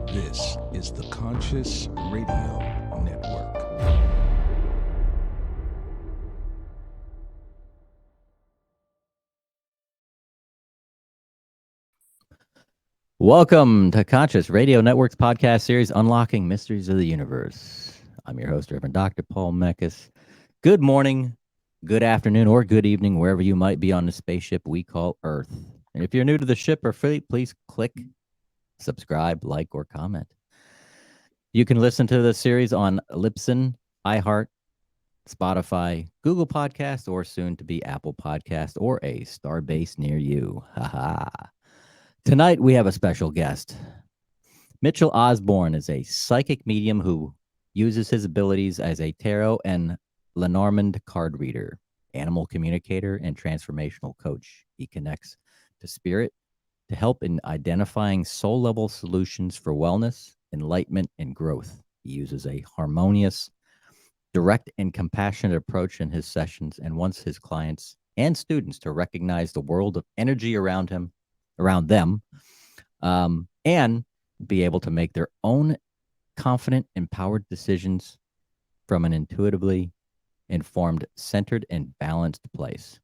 This is the Conscious Radio Network. Welcome to Conscious Radio Network's podcast series, Unlocking Mysteries of the Universe. I'm your host, Reverend Dr. Paul Mekas. Good morning, good afternoon, or good evening, wherever you might be on the spaceship we call Earth. And if you're new to the ship or fleet, please click subscribe, like, or comment. You can listen to the series on Libsyn, iHeart, Spotify, Google Podcast, or soon to be Apple Podcast, or a Starbase near you. Haha. Tonight, we have a special guest. Mitchell Osborn is a psychic medium who uses his abilities as a tarot and Lenormand card reader, animal communicator, and transformational coach. He connects to spirit to help in identifying soul-level solutions for wellness, enlightenment, and growth. He uses a harmonious, direct, and compassionate approach in his sessions and wants his clients and students to recognize the world of energy around them, and be able to make their own confident, empowered decisions from an intuitively informed, centered, and balanced place.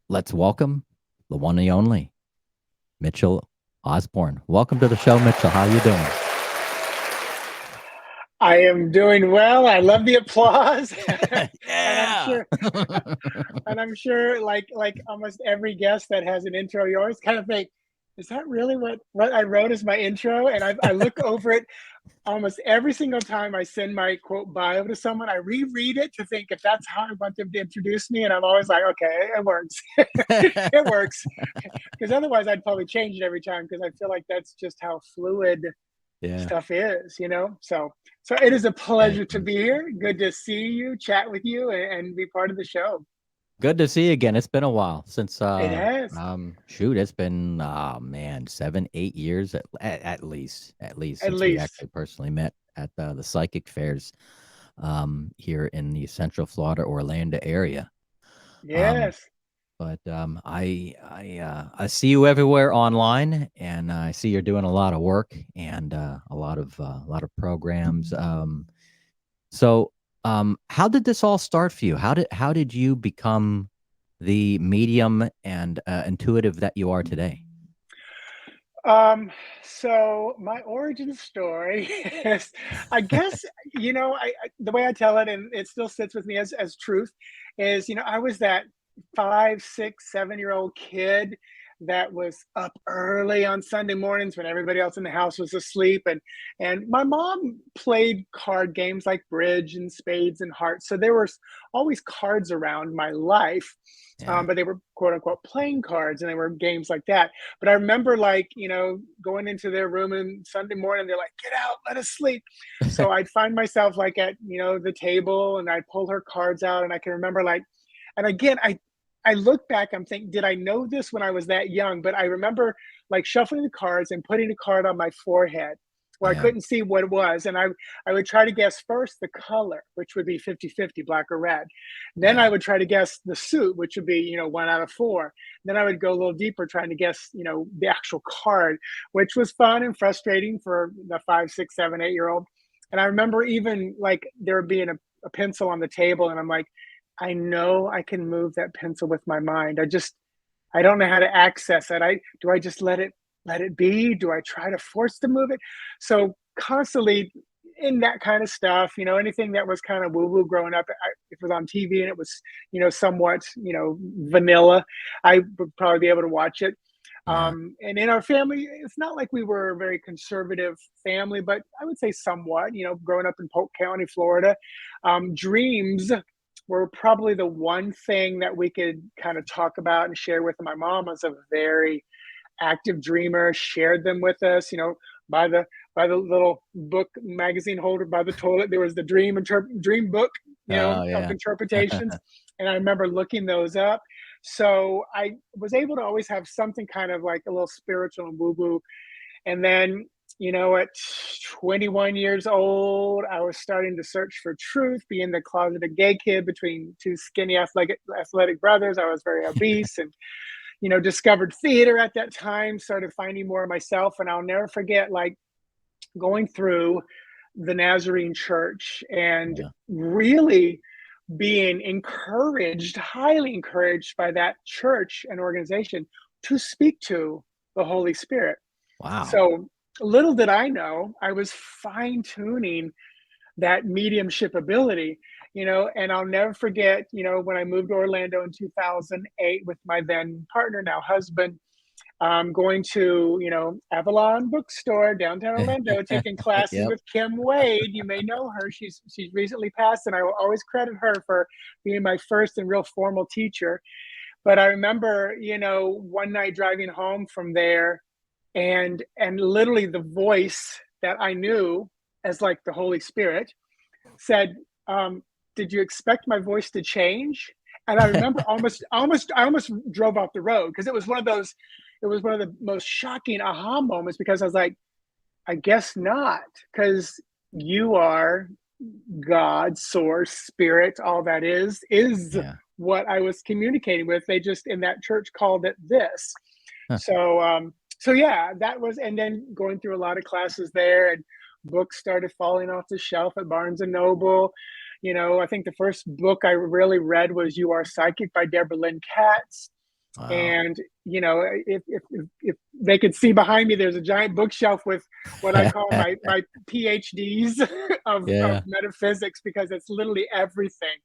Let's welcome the one and only Mitchell Osborn. Welcome to the show, Mitchell. How are you doing? I am doing well. I love the applause. Yeah. and I'm sure like almost every guest that has an intro yours kind of think, is that really what I wrote as my intro? And I look over it almost every single time I send my quote bio to someone. I reread it to think if that's how I want them to introduce me. And I'm always like, okay, it works. It works. Because otherwise I'd probably change it every time, because I feel like that's just how fluid stuff is, So it is a pleasure to be here. Good to see you, chat with you, and be part of the show. Good to see you again. It's been a while since it has. It's been 7-8 years at least since we actually personally met at the psychic fairs here in the Central Florida, Orlando area. Yes. But I see you everywhere online, and I see you're doing a lot of work and a lot of programs. So how did this all start for you? How did you become the medium and intuitive that you are today? So my origin story is, I guess, the way I tell it, and it still sits with me as truth, is, I was that 5, 6, 7-year-old kid that was up early on Sunday mornings when everybody else in the house was asleep, and my mom played card games like bridge and spades and hearts, so there were always cards around my life. But they were quote unquote playing cards, and they were games like that. But I remember going into their room and Sunday morning, they're like, get out, let us sleep. So I'd find myself at the table, and I'd pull her cards out, and I can remember and again, I look back, I'm thinking, did I know this when I was that young? But I remember shuffling the cards and putting a card on my forehead where I couldn't see what it was. And I would try to guess first the color, which would be 50-50, black or red. Then I would try to guess the suit, which would be, 1 out of 4. Then I would go a little deeper trying to guess, the actual card, which was fun and frustrating for the 5, 6, 7, 8-year-old. And I remember even there being a pencil on the table, and I'm like, I know I can move that pencil with my mind. I don't know how to access it. Do I just let it be? Do I try to force to move it? So constantly in that kind of stuff, anything that was kind of woo-woo growing up, if it was on TV and it was, somewhat, vanilla, I would probably be able to watch it. And in our family, it's not like we were a very conservative family, but I would say somewhat, growing up in Polk County, Florida, dreams were probably the one thing that we could kind of talk about and share with. My mom was a very active dreamer, shared them with us, by the little book magazine holder by the toilet. There was the dream book, of interpretations. And I remember looking those up. So I was able to always have something kind of like a little spiritual and woo-woo. And then at 21 years old, I was starting to search for truth, being the closeted gay kid between two skinny athletic brothers. I was very obese and, discovered theater at that time, started finding more of myself. And I'll never forget, like, going through the Nazarene church and Yeah. really being encouraged, highly encouraged by that church and organization to speak to the Holy Spirit. Wow. So little did I know, I was fine tuning that mediumship ability, and I'll never forget, when I moved to Orlando in 2008 with my then partner, now husband, going to, Avalon Bookstore, downtown Orlando, taking classes Yep. with Kim Wade. You may know her. She's recently passed, and I will always credit her for being my first and real formal teacher. But I remember, one night driving home from there, and literally the voice that I knew as like the Holy Spirit said, "Did you expect my voice to change?" And I remember I almost drove off the road, because it was one of the most shocking aha moments, because I was like, I guess not, because you are God, source, spirit, all that is Yeah. what I was communicating with. They just, in that church, called it this. Huh. So yeah, that was, and then going through a lot of classes there, and books started falling off the shelf at Barnes and Noble. I think the first book I really read was You Are Psychic by Deborah Lynn Katz. Wow. And if they could see behind me, there's a giant bookshelf with what I call my PhDs of Yeah. metaphysics, because it's literally everything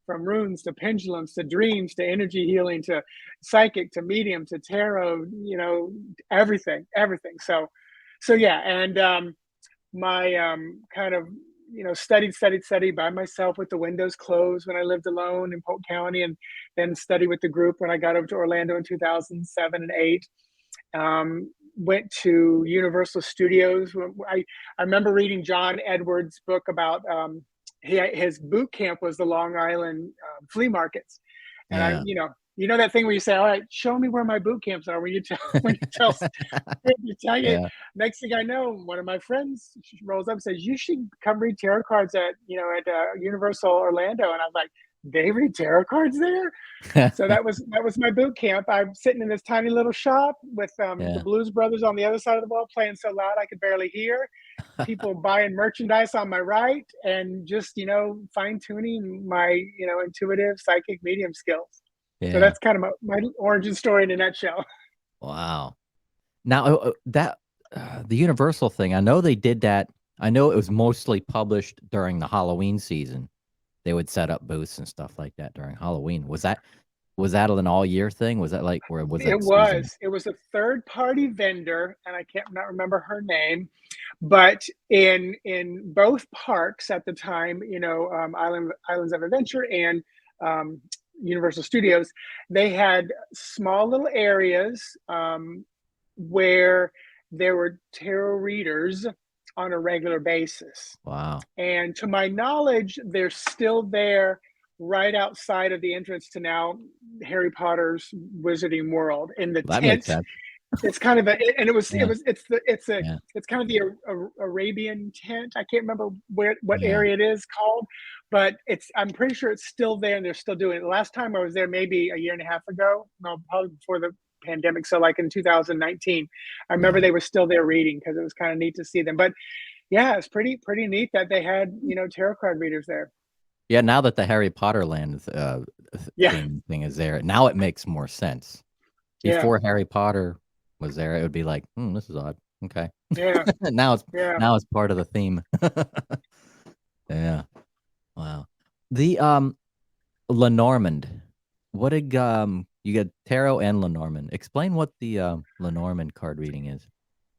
from runes to pendulums to dreams to energy healing to psychic to medium to tarot, everything. So yeah, and my kind of studied by myself with the windows closed when I lived alone in Polk County, and then studied with the group when I got over to Orlando in 2007 and 8. Went to Universal Studios. I remember reading John Edwards' book about his boot camp was the Long Island flea markets, and Yeah. that thing where you say, "All right, show me where my boot camps are." When you tell you tell you, Yeah. next thing I know, one of my friends rolls up and says, "You should come read tarot cards at Universal Orlando." And I was like, "They read tarot cards there?" So that was my boot camp. I'm sitting in this tiny little shop with the Yeah. Blues Brothers on the other side of the wall, playing so loud I could barely hear. People buying merchandise on my right, and just fine tuning my intuitive psychic medium skills. So Yeah. that's kind of my origin story in a nutshell. Wow. Now, that the Universal thing, I know they did that. I know it was mostly published during the Halloween season. They would set up booths and stuff like that during Halloween. Was that an all year thing? Was that like, or was It that seasonal? was. It was a third party vendor, and I can't not remember her name, but in both parks at the time, Islands of Adventure and um, Universal Studios, they had small little areas where there were tarot readers on a regular basis. Wow. And to my knowledge, they're still there right outside of the entrance to now Harry Potter's Wizarding World in the That makes tent. sense. It's kind of and Yeah. Yeah. it's kind of the Arabian tent. I can't remember what Yeah. area it is called, but I'm pretty sure it's still there and they're still doing it. The last time I was there, maybe a year and a half ago, no, probably before the pandemic. So like in 2019, I remember Yeah. they were still there reading, because it was kind of neat to see them. But yeah, it's pretty neat that they had tarot card readers there. Yeah. Now that the Harry Potter land Yeah, thing is there, now it makes more sense. yeah, Before Harry Potter was there, it would be like, this is odd. Okay. yeah, now it's yeah. now it's part of the theme. Yeah. Wow. The Lenormand. What did you get tarot and Lenormand? Explain what the Lenormand card reading is.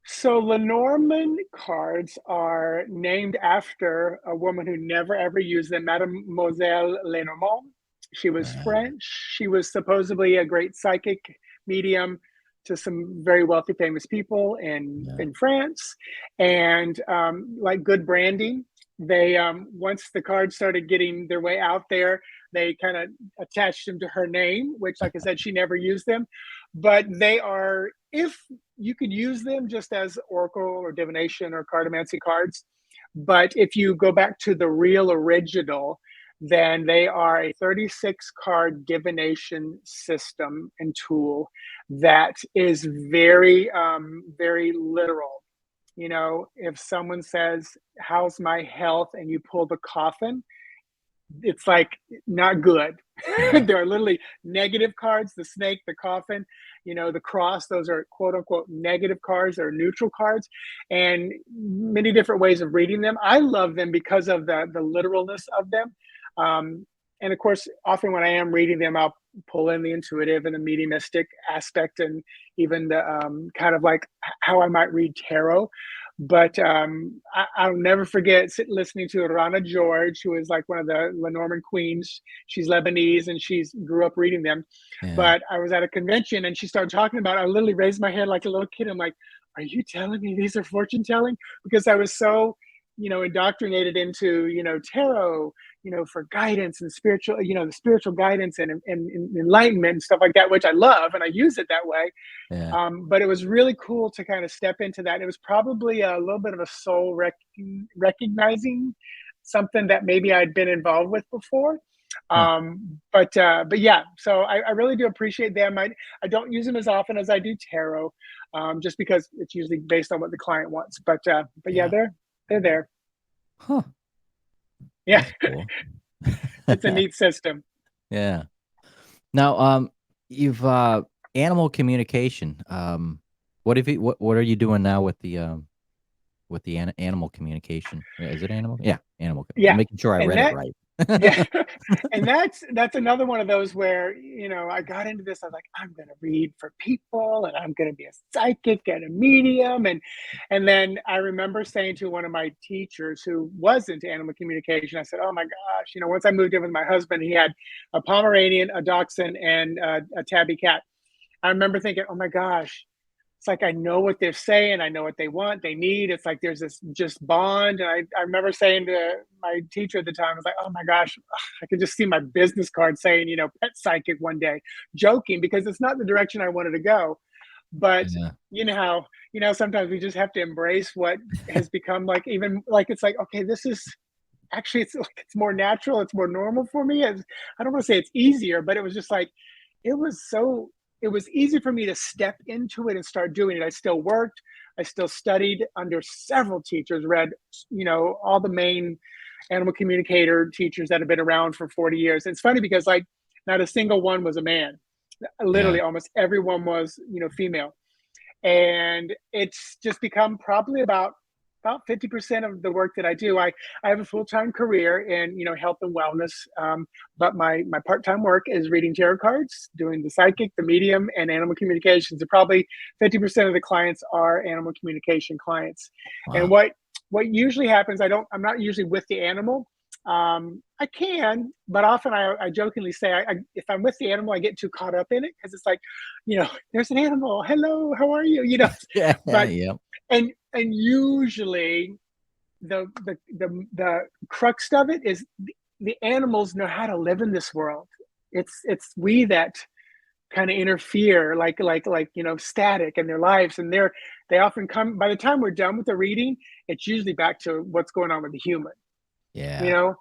So Lenormand cards are named after a woman who never ever used them, Mademoiselle Lenormand. She was French. She was supposedly a great psychic medium to some very wealthy, famous people in France. And like good branding, they once the cards started getting their way out there, they kind of attached them to her name, which, like I said, she never used them. But they are, if you could use them just as oracle or divination or cartomancy cards. But if you go back to the real original, then they are a 36 card divination system and tool that is very, very literal. You know, if someone says, "How's my health?" and you pull the coffin, it's like not good. There are literally negative cards, the snake, the coffin, you know, the cross, those are quote unquote negative cards or neutral cards, and many different ways of reading them. I love them because of the literalness of them. And of course, often when I am reading them, I'll pull in the intuitive and the mediumistic aspect, and even the kind of like how I might read tarot. But I'll never forget listening to Rana George, who is like one of the Lenormand queens. She's Lebanese and she's grew up reading them. Yeah. But I was at a convention and she started talking about it. I literally raised my hand like a little kid. I'm like, "Are you telling me these are fortune telling?" Because I was so, you know, indoctrinated into, you know, tarot, you know, for guidance and spiritual, you know, the spiritual guidance and enlightenment and stuff like that, which I love and I use it that way. Yeah. But it was really cool to kind of step into that. It was probably a little bit of a soul recognizing something that maybe I'd been involved with before. Huh. But yeah, so I really do appreciate them. I don't use them as often as I do tarot, just because it's usually based on what the client wants. But yeah, Yeah. they're there. Huh. Yeah, That's cool. it's a neat system. Yeah. Now, you've animal communication. What are you doing now with the animal communication? Is it animal? Yeah, animal. Yeah, I'm making sure I and read it that right. yeah, and that's another one of those where, you know, I got into this. I was like, I'm going to read for people, and I'm going to be a psychic and a medium, and then I remember saying to one of my teachers who was into animal communication, I said, "Oh my gosh, you know, once I moved in with my husband, he had a Pomeranian, a Dachshund, and a tabby cat." I remember thinking, "Oh my gosh." It's like I know what they're saying, I know what they want, they need. It's like there's this just bond. And I remember saying to my teacher at the time, I was like, "Oh my gosh, I could just see my business card saying, you know, pet psychic one day," joking because it's not the direction I wanted to go. But Yeah. you know how, you know, sometimes we just have to embrace what has become like, even like it's like, okay, this is actually, it's like it's more natural, it's more normal for me. I don't want to say it's easier, but it was just like it was easy for me to step into it and start doing it. I still worked, I still studied under several teachers, read, you know, all the main animal communicator teachers that have been around for 40 years. And it's funny because like not a single one was a man. Yeah. Literally almost everyone was, you know, female. And it's just become probably about 50% of the work that I do. I have a full-time career in, you know, health and wellness, but my part-time work is reading tarot cards, doing the psychic, the medium, and animal communications. And probably 50% of the clients are animal communication clients. And Wow. what usually happens, I'm not usually with the animal. I can, but often I jokingly say, if I'm with the animal, I get too caught up in it because it's like, you know, there's an animal. Hello, how are you? You know, Yeah. but Yeah. and usually the crux of it is the animals know how to live in this world. It's we that kind of interfere, like you know, static in their lives, and they often come. By the time we're done with the reading, it's usually back to what's going on with the human, you Yeah. know.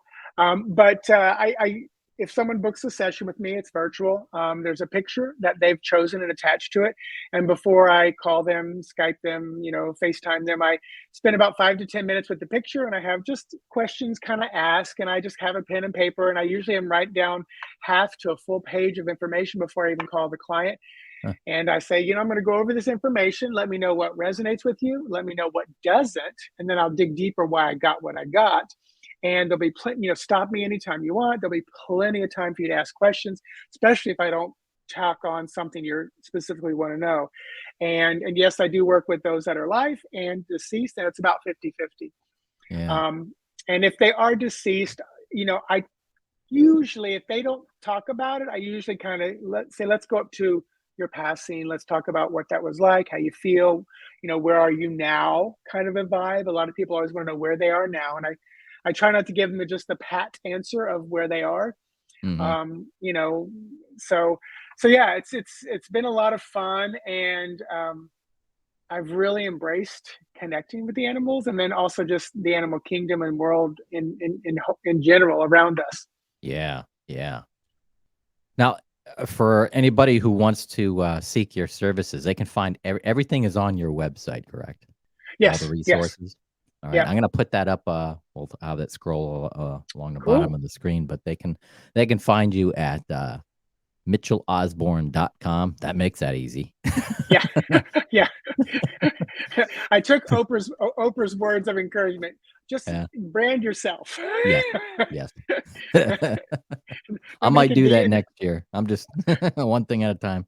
But I if someone books a session with me, it's virtual. There's a picture that they've chosen and attached to it, and before I call them, Skype them, you know, FaceTime them, I spend about 5 to 10 minutes with the picture, and I have just questions kind of ask, and I just have a pen and paper, and I usually am write down half to a full page of information before I even call the client. Huh. And I say, you know, I'm going to go over this information. Let me know what resonates with you. Let me know what doesn't. And then I'll dig deeper why I got what I got. And there'll be plenty, you know, stop me anytime you want. There'll be plenty of time for you to ask questions, especially if I don't tack on something you specifically want to know. And yes, I do work with those that are alive and deceased, and it's about 50-50. Yeah. And if they are deceased, you know, I usually, if they don't talk about it, I usually kind of let's go up to your passing. Let's talk about what that was like, how you feel, you know, where are you now kind of a vibe. A lot of people always want to know where they are now. And I try not to give them just the pat answer of where they are. Mm-hmm. You know, so yeah, it's been a lot of fun. And I've really embraced connecting with the animals, and then also just the animal kingdom and world in general around us. Yeah. Yeah. Now, for anybody who wants to seek your services, they can find everything is on your website, correct? All the Yes, yes, resources. All right, yeah, I'm gonna put that up. We'll have that scroll along the bottom cool. of the screen, but they can find you at mitchellosborn.com. That makes that easy. Yeah, yeah. I took Oprah's words of encouragement. Just Yeah. brand yourself. Yes. Yes. I Don't make might it do be that in. next year. I'm just one thing at a time.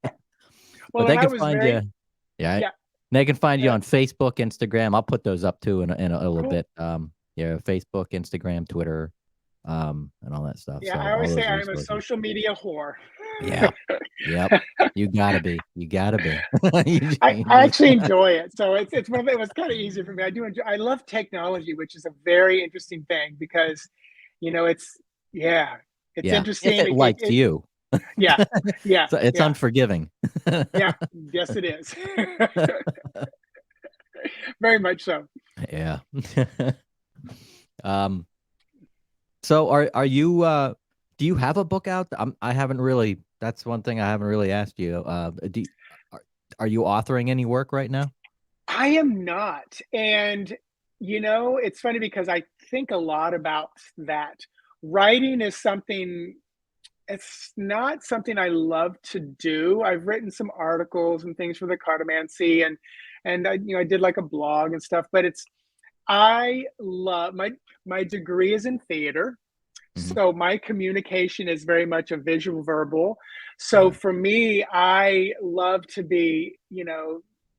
But Well, they and I can was find you. very, Yeah. yeah, They can find you uh, on Facebook, Instagram. I'll put those up too in a little cool. bit. Yeah, Facebook, Instagram, Twitter, and all that stuff. Yeah, I So all always say those I'm a resources. social media whore. Yeah. Yep. You gotta be. You gotta be. I actually enjoy it. So it's one of it was kind of easier for me. I do enjoy. I love technology, which is a very interesting thing because, it's yeah, it's Yeah. If interesting. it likes you, Yeah, yeah, so it's yeah, unforgiving. yeah. Yes, it is. Very much so. Yeah. um. So are you? Do you have a book out? I haven't really. That's one thing I haven't really asked you. Are, are you authoring any work right now? I am not. And, it's funny because I think a lot about that. Writing is something, it's not something I love to do. I've written some articles and things for the Cartomancy and I did like a blog and stuff, but I love my degree is in theater. Hmm. So my communication is very much a visual verbal. So Yeah. for me, I love to be,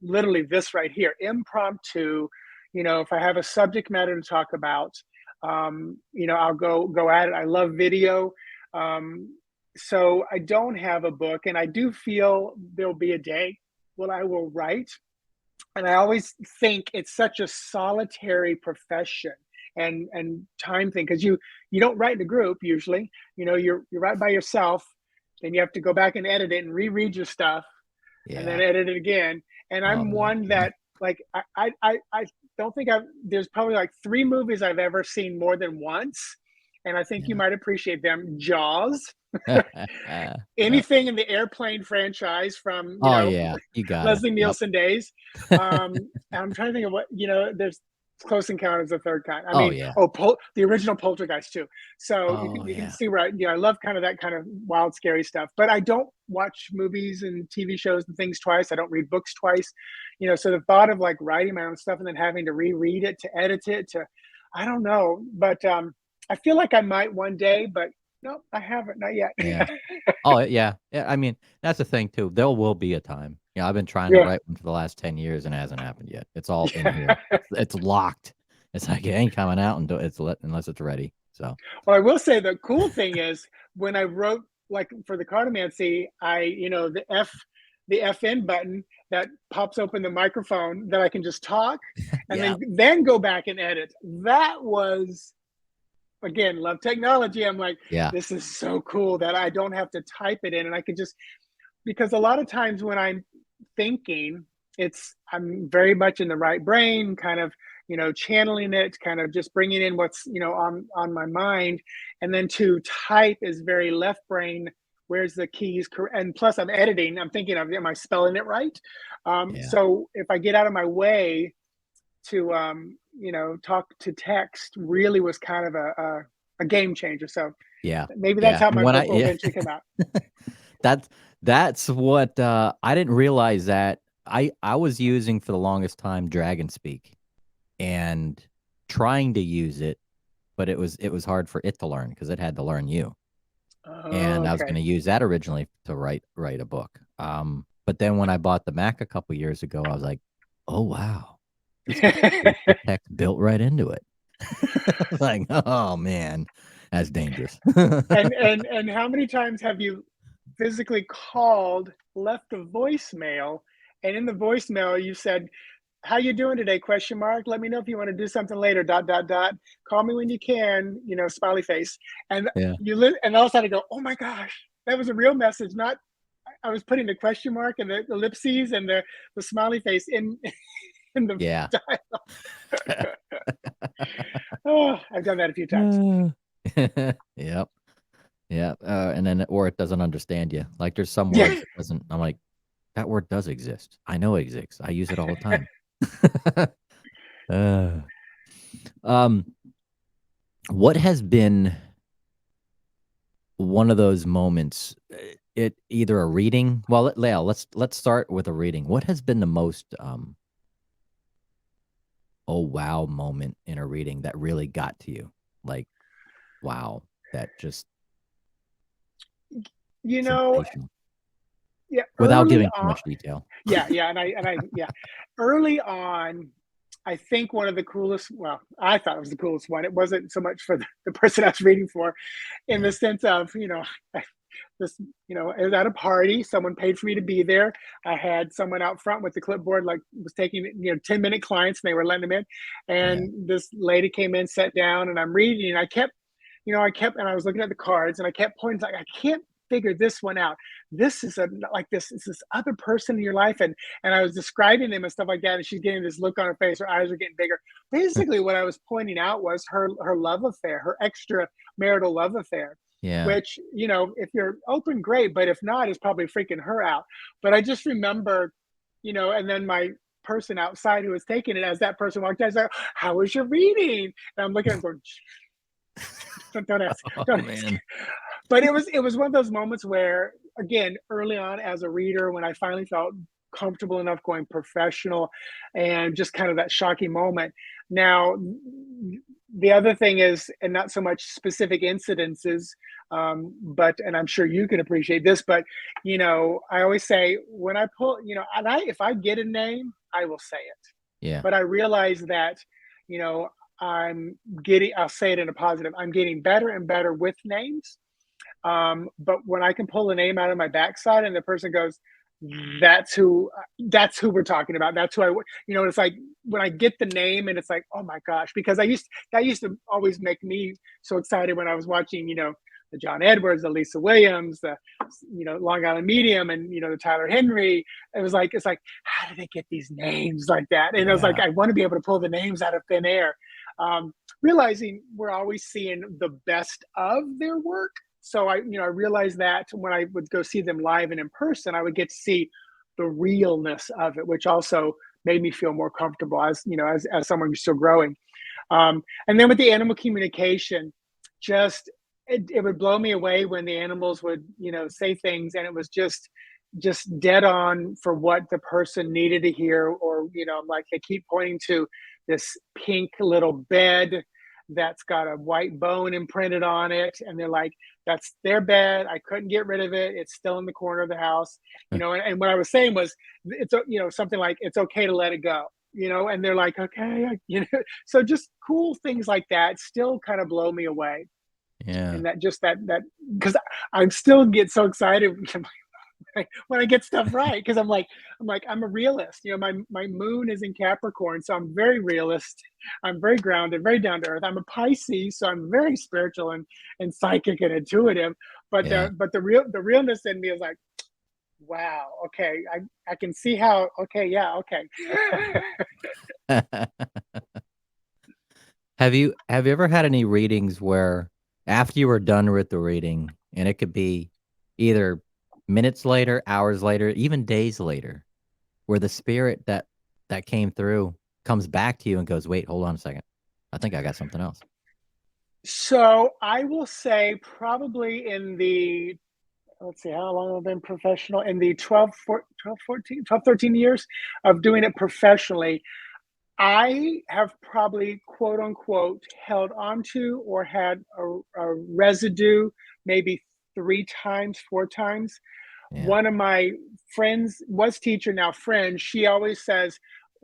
literally this right here, impromptu. If I have a subject matter to talk about, I'll go at it. I love video. Um, so I don't have a book, and I do feel there'll be a day when I will write, and I always think it's such a solitary profession and time thing because you don't write in a group usually. You're right by yourself, then you have to go back and edit it and reread your stuff and then Yeah. edit it again. And Oh I'm yeah. one that like I don't think I've there's probably like three movies I've ever seen more than once, and I think you Yeah. might appreciate them. Jaws, Yeah. anything in the Airplane franchise from Oh yeah. You got it. Leslie Yep. Nielsen days. I'm trying to think of what there's Close Encounters of the Third Kind. I Oh mean, yeah. the original Poltergeist too. So you Oh can you can yeah. see where I love kind of that kind of wild, scary stuff. But I don't watch movies and TV shows and things twice. I don't read books twice. So the thought of like writing my own stuff and then having to reread it, to edit it, to I don't know, but I feel like I might one day, but no, I haven't, not yet. Yeah. Oh yeah. Yeah. I mean, that's the thing too. There will be a time. I've been trying to Yeah. write one for the last 10 years and it hasn't happened yet. It's all in here. Yeah. It's locked. It's like it ain't coming out until unless it's ready. So Well, I will say the cool thing is when I wrote like for the Cartomancy, the FN button that pops open the microphone that I can just talk and yeah. then go back and edit. That was again, love technology. I'm like, Yeah. this is so cool that I don't have to type it in and I can just because a lot of times when I'm thinking, I'm very much in the right brain, kind of, channeling it, kind of just bringing in what's, on my mind. And then to type is very left brain. Where's the keys? And plus, I'm editing. I'm thinking of, am I spelling it right? Yeah. So if I get out of my way to, talk to text, really was kind of a game changer. So Yeah. maybe that's Yeah. how And my when book will eventually come out. that's that's what I didn't realize that I was using for the longest time Dragon Speak and trying to use it, but it was hard for it to learn because it had to learn you. Oh, And I was going okay. to use that originally to write a book. But then when I bought the Mac a couple years ago, I was like, oh wow, it's got text built right into it. Like, oh man, that's dangerous. And how many times have you physically called, left a voicemail, and in the voicemail you said, "How you doing today?" Question mark. Let me know if you want to do something later. Dot dot dot. Call me when you can. Smiley face. And Yeah. and all of a sudden I go, "Oh my gosh, that was a real message." Not I was putting the question mark and the ellipses and the smiley face in in the Yeah. dialogue. Oh, I've done that a few times. Yep. Yeah. And then, or it doesn't understand you. Like there's some Yeah. words that doesn't, I'm like, that word does exist. I know it exists. I use it all the time. uh, um, what has been one of those moments? It either a reading. Well, Lael, let's start with a reading. What has been the most oh wow moment in a reading that really got to you? Like, wow, that just You know, sensational. yeah, Without early giving too on, much detail. yeah, early on, I think one of the coolest, well, I thought it was the coolest one. It wasn't so much for the person I was reading for, in Yeah. the sense of, this, it was at a party. Someone paid for me to be there. I had someone out front with the clipboard, like was taking, 10-minute clients, and they were letting them in. Yeah. And this lady came in, sat down, and I'm reading, and and I was looking at the cards, and I kept pointing, like, I can't figure this one out. This is this other person in your life, and I was describing them and stuff like that, and she's getting this look on her face. Her eyes are getting bigger. Basically, what I was pointing out was her love affair, her extramarital love affair. Yeah. Which, if you're open, great, but if not, it's probably freaking her out. But I just remember, and then my person outside who was taking it, as that person walked out, I was like, "How was your reading?" And I'm looking at him going, don't ask, Oh don't ask. man. But it was one of those moments where, again, early on as a reader, when I finally felt comfortable enough going professional, and just kind of that shocking moment. Now, the other thing is, and not so much specific incidences, but, and I'm sure you can appreciate this, but, I always say, when I pull, if I get a name, I will say it. Yeah. But I realize that, you know, I'll say it in a positive, I'm getting better and better with names. But when I can pull a name out of my backside and the person goes, that's who we're talking about. That's who it's like when I get the name and it's like, oh my gosh, because that used to always make me so excited when I was watching, the John Edwards, the Lisa Williams, the, Long Island Medium, and, the Tyler Henry. It's like, how do they get these names like that? And I was like, Yeah. I want to be able to pull the names out of thin air. Realizing we're always seeing the best of their work. So I realized that when I would go see them live and in person, I would get to see the realness of it, which also made me feel more comfortable as someone who's still growing. And then with the animal communication, just it would blow me away when the animals would say things, and it was just dead on for what the person needed to hear. Or like, they keep pointing to this pink little bed that's got a white bone imprinted on it, and they're like, that's their bed, I couldn't get rid of it, it's still in the corner of the house. And what I was saying was, it's something like, it's okay to let it go, and they're like, okay, so just cool things like that still kind of blow me away. Yeah. And that because I'm still get so excited when I get stuff right, because I'm a realist. My moon is in Capricorn, so I'm very realist. I'm very grounded, very down to earth. I'm a Pisces, so I'm very spiritual and psychic and intuitive. But Yeah. the realness in me is like, wow, okay, I can see how. Okay, yeah, okay. Have you ever had any readings where after you were done with the reading, and it could be either minutes later, hours later, even days later, where the spirit that came through comes back to you and goes, "Wait, hold on a second. I think I got something else." So I will say, probably in the, let's see, how long I've been professional, in the 13 years of doing it professionally, I have probably, quote unquote, held onto or had a residue maybe 3 times, 4 times. Yeah. One of my friends, was teacher, now friend, she always says,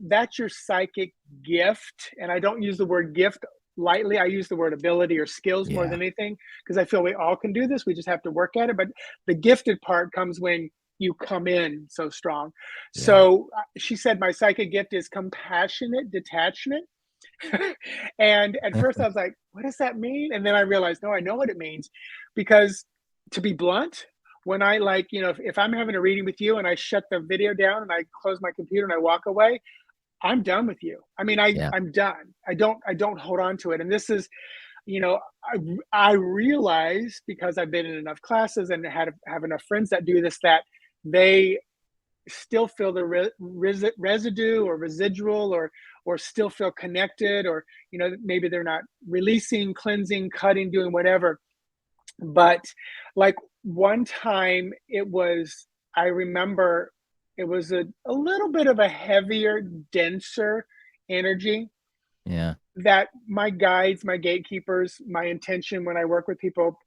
that's your psychic gift. And I don't use the word gift lightly. I use the word ability or skills more Yeah. than anything, because I feel we all can do this. We just have to work at it. But the gifted part comes when you come in so strong. Yeah. So she said, my psychic gift is compassionate detachment. And at first I was like, what does that mean? And then I realized, no, I know what it means. Because, to be blunt, when I like, if I'm having a reading with you and I shut the video down and I close my computer and I walk away, I'm done with you. I mean, Yeah. I'm done. I don't hold on to it. And this is, I realize, because I've been in enough classes and have enough friends that do this, that they still feel the residue or residual, or still feel connected, or maybe they're not releasing, cleansing, cutting, doing whatever. But like one time, I remember it was a little bit of a heavier, denser energy Yeah. that my guides, my gatekeepers, my intention when I work with people,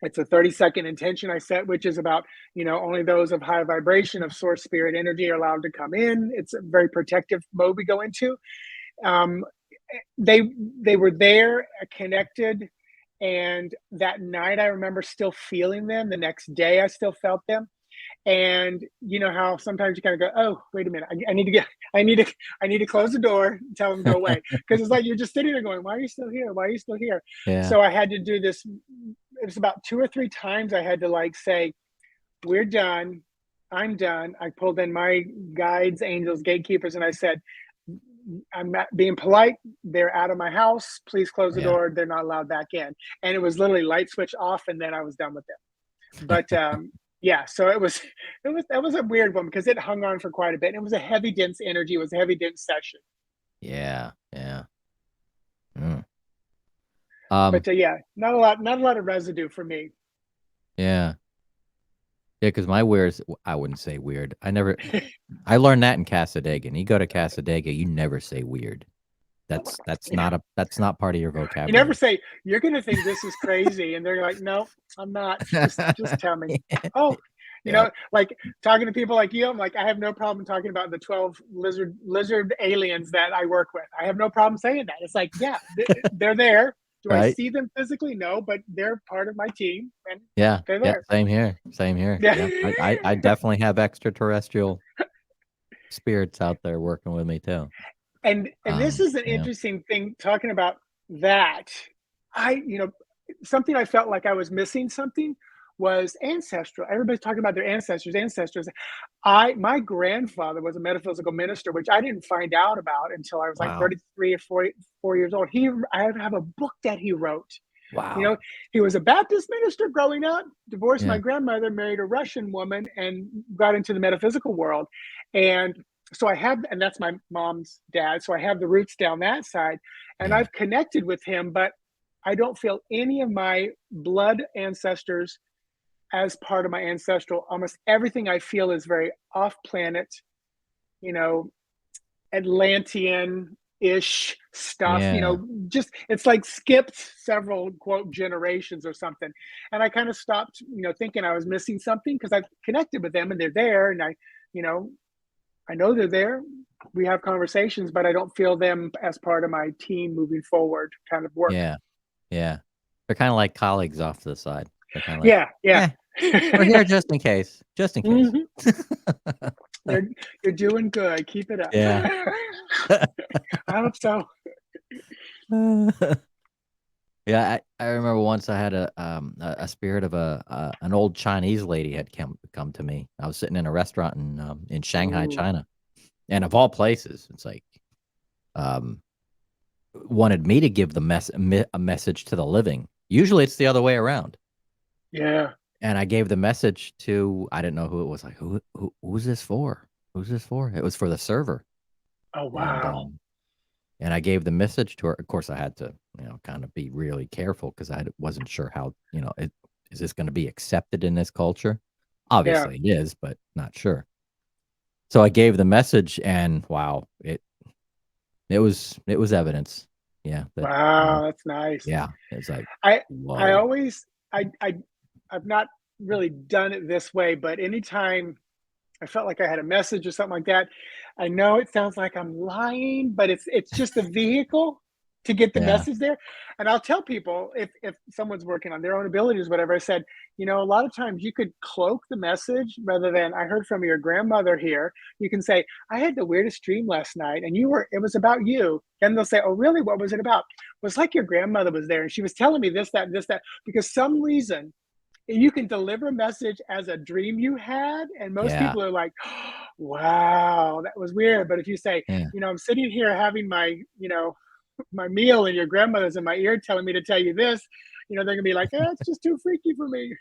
it's a 30-second intention I set, which is about, only those of high vibration of source spirit energy are allowed to come in. It's a very protective mode we go into. Um, they were there, connected. And that night I remember still feeling them. The next day I still felt them. And you know how sometimes you kind of go, oh, wait a minute, I need to close the door and tell them to go away. Because it's like you're just sitting there going, why are you still here? Why are you still here? Yeah. So I had to do this. It was about 2 or 3 times I had to like say, we're done. I'm done. I pulled in my guides, angels, gatekeepers, and I said, I'm not being polite. They're out of my house. Please close the door. They're not allowed back in. And it was literally light switch off, and then I was done with them. But yeah, so that was a weird one because it hung on for quite a bit. And it was a heavy, dense energy. It was a heavy, dense session. Yeah. But yeah, not a lot of residue for me. Yeah. Yeah, because my weird, I wouldn't say weird. I learned that in Cassadaga. And you go to Cassadaga, you never say weird. That's not part of your vocabulary. You never say, you're going to think this is crazy. And they're like, no, I'm not. Just tell me. Oh, like talking to people like you, I'm like, I have no problem talking about the 12 lizard aliens that I work with. I have no problem saying that. It's like, yeah, they're there. Do I see them physically? No, but they're part of my team. And they're there. Same here. Yeah. I definitely have extraterrestrial spirits out there working with me too. And this is an interesting thing, talking about that. Something I felt like I was missing something was ancestral. Everybody's talking about their ancestors. My grandfather was a metaphysical minister, which I didn't find out about until I was like 33 or 44 years old. I have a book that he wrote. Wow. He was a Baptist minister growing up, divorced my grandmother, married a Russian woman, and got into the metaphysical world. And so and that's my mom's dad. So I have the roots down that side, and I've connected with him, but I don't feel any of my blood ancestors as part of my ancestral. Almost everything I feel is very off planet, Atlantean-ish stuff, just it's like skipped several quote generations or something. And I kind of stopped, thinking I was missing something because I've connected with them and they're there. And I know they're there. We have conversations, but I don't feel them as part of my team moving forward kind of work. Yeah. They're kind of like colleagues off to the side. They're kind of like, yeah. We're here just in case. Mm-hmm. You're doing good. Keep it up. Yeah. I hope so. Yeah, I remember once I had a spirit of an old Chinese lady had come to me. I was sitting in a restaurant in Shanghai, China, and of all places, it's like wanted me to give a message to the living. Usually, it's the other way around. Yeah. And I gave the message to, I didn't know who it was. Like, who's this for? Who's this for? It was for the server. Oh, wow. And I gave the message to her. Of course, I had to, kind of be really careful because I wasn't sure how, is this going to be accepted in this culture? Obviously it is, but not sure. So I gave the message, and wow, it was evidence. Yeah. Wow, that's nice. Yeah. It's like, I've not really done it this way, but anytime I felt like I had a message or something like that, I know it sounds like I'm lying, but it's just a vehicle to get the message there. And I'll tell people if someone's working on their own abilities, whatever, I said, a lot of times you could cloak the message rather than, I heard from your grandmother here. You can say, I had the weirdest dream last night and it was about you. Then they'll say, oh, really? What was it about? It was like your grandmother was there and she was telling me this, that, and this, that, because some reason you can deliver a message as a dream you had, and most Yeah. people are like, wow, that was weird. But if you say, Yeah. I'm sitting here having my, my meal, and your grandmother's in my ear telling me to tell you this, they're gonna be like, it's just too freaky for me.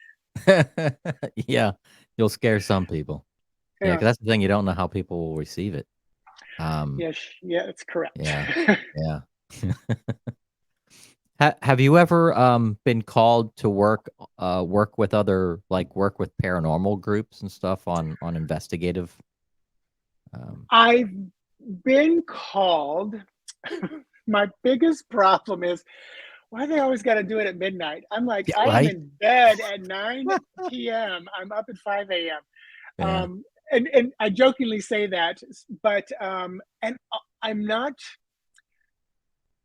Yeah. You'll scare some people. Yeah, Yeah. because that's the thing. You don't know how people will receive it. Yes. Yeah, it's correct. Yeah. Yeah. Have you ever been called to work with other work with paranormal groups and stuff on investigative? I've been called. My biggest problem is why they always got to do it at midnight. I'm like, Yeah, I am right. in bed at 9 p.m. I'm up at 5 a.m. Yeah. And I jokingly say that, but and I'm not.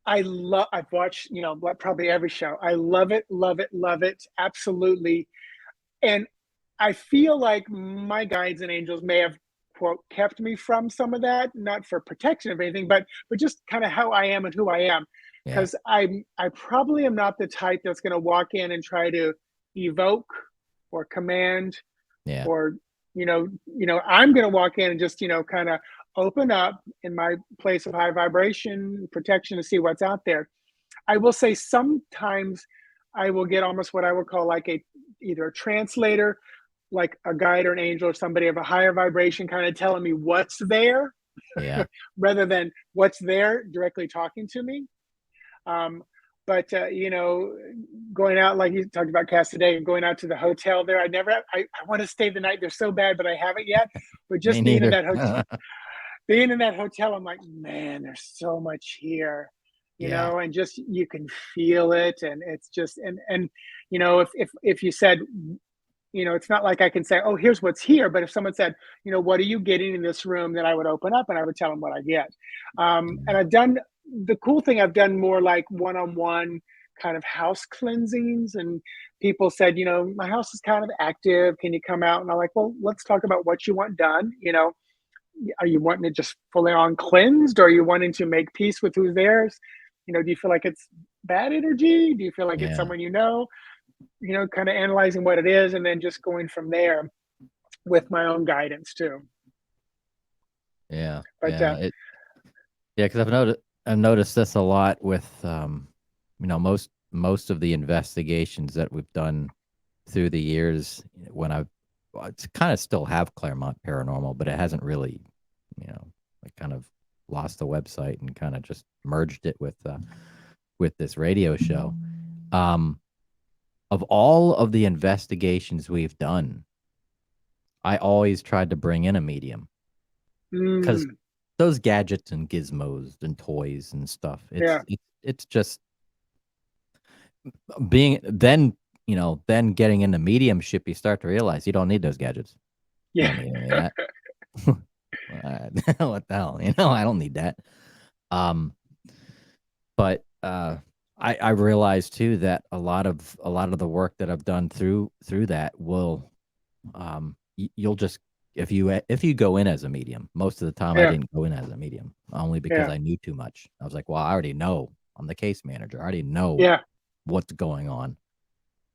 I've watched, probably every show. I love it, love it, love it, absolutely. And I feel like my guides and angels may have, quote, kept me from some of that, not for protection of anything, but just kind of how I am and who I am. Yeah. Because I probably am not the type that's going to walk in and try to evoke or command, Yeah. or I'm going to walk in and just kind of open up in my place of high vibration protection to see what's out there. I will say sometimes I will get almost what I would call like either a translator, like a guide or an angel or somebody of a higher vibration kind of telling me what's there, Yeah. rather than what's there directly talking to me. Um, but going out, like you talked about Cass today, going out to the hotel there, I want to stay the night there so bad, but I haven't yet. But Me just neither. being in that hotel, I'm like, man, there's so much here, Yeah. and just you can feel it, and it's just and if you said, it's not like I can say, oh, here's what's here, but if someone said, what are you getting in this room, then I would open up and I would tell them what I get. And I've done the cool thing. I've done more like one-on-one kind of house cleansings, and people said, my house is kind of active. Can you come out? And I'm like, well, let's talk about what you want done. Are you wanting to just fully on cleansed, or are you wanting to make peace with who's there? Do you feel like it's bad energy? Do you feel like it's Yeah. someone kind of analyzing what it is, and then just going from there with my own guidance too. Yeah. But Yeah. Because I've noticed this a lot with most of the investigations that we've done through the years when it's kind of still have Claremont Paranormal, but it hasn't really, I kind of lost the website and kind of just merged it with this radio show. Of all of the investigations we've done, I always tried to bring in a medium because those gadgets and gizmos and toys and stuff, it's just then getting into mediumship, you start to realize you don't need those gadgets. You don't need any of that. What the hell? I don't need that. But I realized too that a lot of the work that I've done through that will, you'll just if you go in as a medium. Most of the time, I didn't go in as a medium only because I knew too much. I was like, well, I already know. I'm the case manager. I already know what's going on.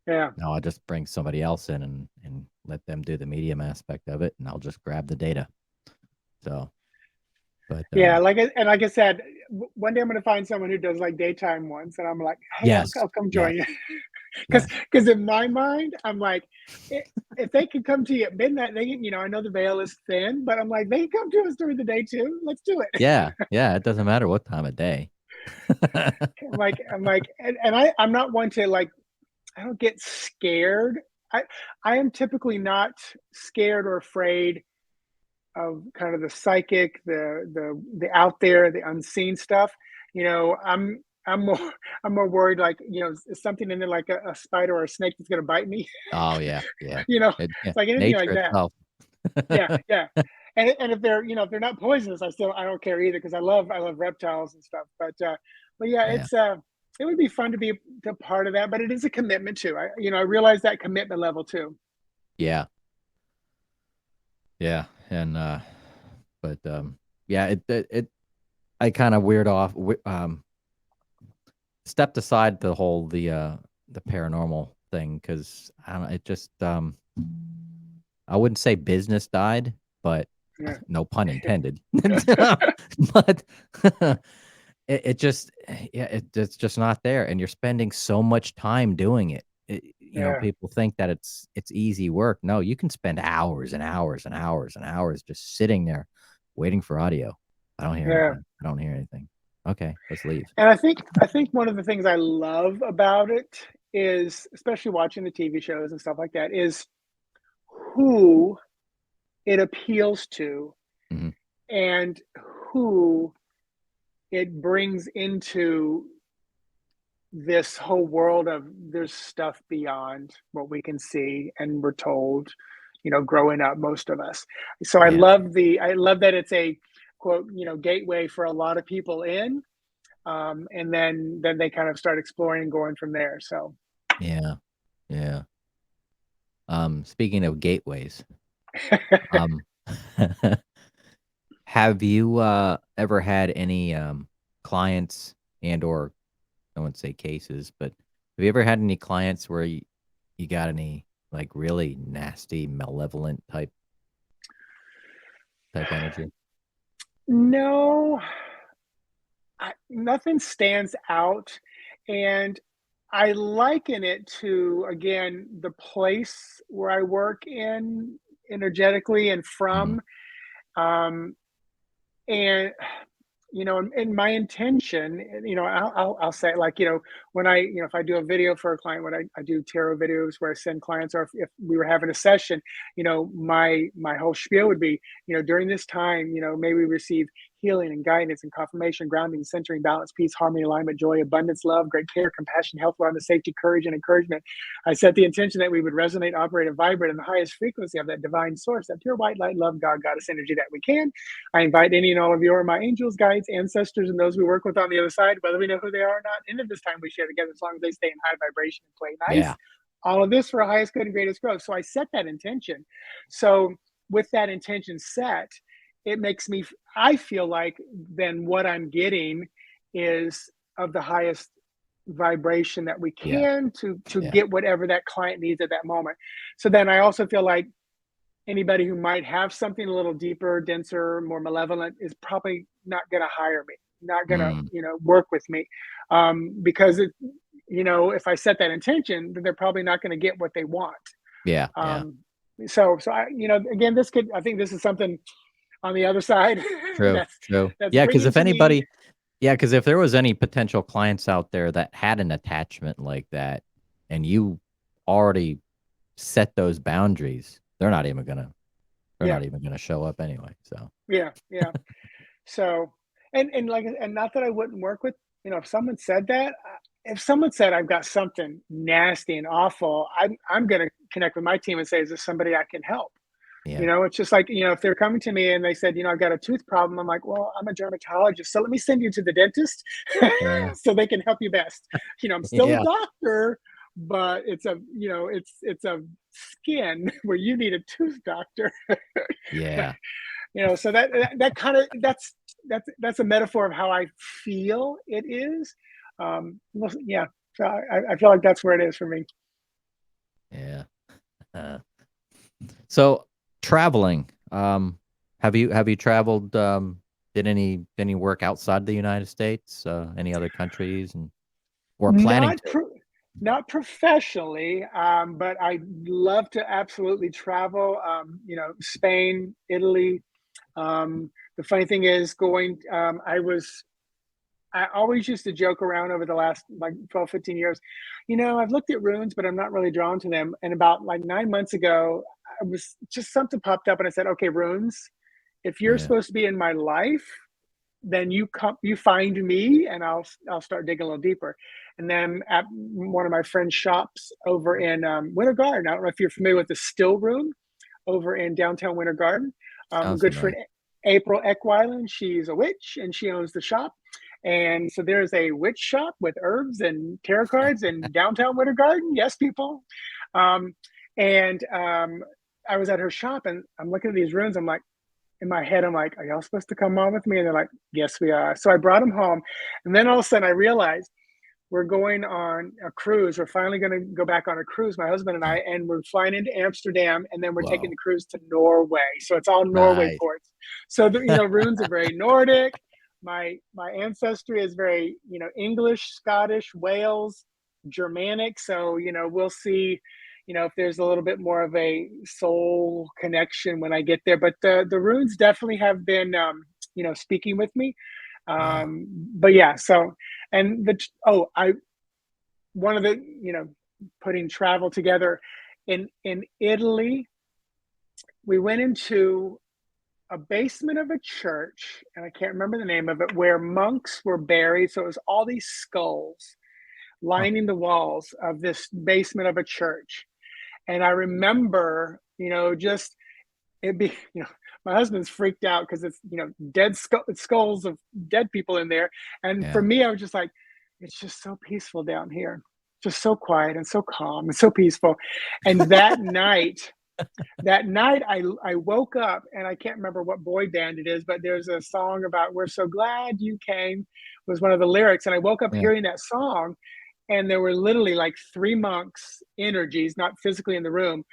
Yeah. Now I'll just bring somebody else in and let them do the medium aspect of it, and I'll just grab the data. So, but like I said, one day I'm going to find someone who does like daytime ones, and I'm like, hey, I'll come join you. Because in my mind, I'm like, if they can come to you at midnight, they can, I know the veil is thin, but I'm like, they can come to us during the day too. Let's do it. Yeah. It doesn't matter what time of day. I'm like, and I'm not one to like, I don't get scared. I am typically not scared or afraid of kind of the psychic, the out there, the unseen stuff. I'm more worried, like, is something in there like a spider or a snake that's gonna bite me? Oh yeah. Like anything like that. Itself. Yeah. And if they're not poisonous, I don't care either, because I love reptiles and stuff. But it's it would be fun to be a part of that, but it is a commitment too. I realize that commitment level too. Yeah. And but it I kind of stepped aside the whole the paranormal thing because I don't. It just I wouldn't say business died, but Yeah. no pun intended. But it just it's just not there, and you're spending so much time doing it. Yeah. People think that it's easy work. No, you can spend hours and hours and hours and hours just sitting there waiting for audio. I don't hear Yeah. anything. I don't hear anything. Okay, let's leave. And I think one of the things I love about it is, especially watching the TV shows and stuff like that, is who it appeals to Hmm. and who it brings into this whole world of there's stuff beyond what we can see and we're told, growing up, most of us. So I Yeah, love that it's a quote, gateway for a lot of people in. And then they kind of start exploring and going from there. So yeah, yeah. Speaking of gateways, um, have you ever had any clients and or I wouldn't say cases, but have you ever had any clients where you got any like really nasty, malevolent type energy? no, nothing stands out. And I liken it to, again, the place where I work in energetically and Hmm. from. Um, and and my intention, I'll say, like, when if I do a video for a client, when I do tarot videos where I send clients, or if we were having a session, my whole spiel would be, during this time, may we receive healing and guidance and confirmation, grounding, centering, balance, peace, harmony, alignment, joy, abundance, love, great care, compassion, health, wellness, safety, courage, and encouragement. I set the intention that we would resonate, operate, and vibrate in the highest frequency of that divine source, that pure white light, love, God, goddess energy that we can. I invite any and all of you, are my angels, guides, ancestors, and those we work with on the other side, whether we know who they are or not, into this time we share together, as long as they stay in high vibration and play nice. Yeah. All of this for our highest good and greatest growth. So I set that intention. So with that intention set, it makes me, I feel like then what I'm getting is of the highest vibration that we Yeah. can to Yeah. get whatever that client needs at that moment. So then I also feel like anybody who might have something a little deeper, denser, more malevolent is probably not going to hire me, not going to, Mm, work with me. Because if I set that intention, then they're probably not going to get what they want. yeah. Yeah. Um, so I, again, I think this is something on the other side True. that's, True. that's Yeah. Because bringing if to me. anybody, yeah, because if there was any potential clients out there that had an attachment like that, and you already set those boundaries, they're not even gonna Yeah, show up anyway. So yeah, yeah. So, and like, and not that I wouldn't work with, if someone said that, if someone said I've got something nasty and awful, I'm going to connect with my team and say, is this somebody I can help? yeah. It's just like, if they're coming to me and they said, I've got a tooth problem, I'm like, well, I'm a dermatologist, so let me send you to the dentist Yeah. so they can help you best. I'm still a Yeah. doctor, but it's a skin where you need a tooth doctor. Yeah. So that kind of that's a metaphor of how I feel it is. Yeah. So I feel like that's where it is for me. Yeah. Uh, so traveling, have you traveled, did any work outside the United States, any other countries and or planning Not to? pro- Not professionally, but I love to absolutely travel. Spain, Italy. The funny thing is, I always used to joke around over the last like 12, 15 years. I've looked at runes, but I'm not really drawn to them. And about like 9 months ago, I was just something popped up and I said, okay, runes, if you're Yeah. supposed to be in my life, then you find me and I'll start digging a little deeper. And then at one of my friend's shops over in Winter Garden, I don't know if you're familiar with the Still Room over in downtown Winter Garden. A Sounds good familiar. friend, April Eckwyland, she's a witch and she owns the shop. And so there's a witch shop with herbs and tarot cards in downtown Winter Garden. Yes, people. Um, and I was at her shop and I'm looking at these runes. I'm like, in my head, I'm like, are y'all supposed to come on with me? And they're like, yes, we are. So I brought them home. And then all of a sudden I realized we're going on a cruise. We're finally going to go back on a cruise, my husband and I, and we're flying into Amsterdam, and then we're taking the cruise to Norway. So it's all Norway Nice. ports. So the runes are very Nordic. My ancestry is very, English, Scottish, Wales, Germanic. So, we'll see, if there's a little bit more of a soul connection when I get there. But the runes definitely have been, speaking with me. But yeah, so, and one of the, putting travel together in Italy, we went into a basement of a church, and I can't remember the name of it, where monks were buried. So it was all these skulls lining the walls of this basement of a church. And I remember, just it be, my husband's freaked out because it's, dead skulls of dead people in there. And for me, I was just like, it's just so peaceful down here, just so quiet and so calm and so peaceful. And that night, I woke up, and I can't remember what boy band it is, but there's a song about "We're so glad you came" was one of the lyrics. And I woke up hearing that song, and there were literally like 3 monks energies, not physically in the room.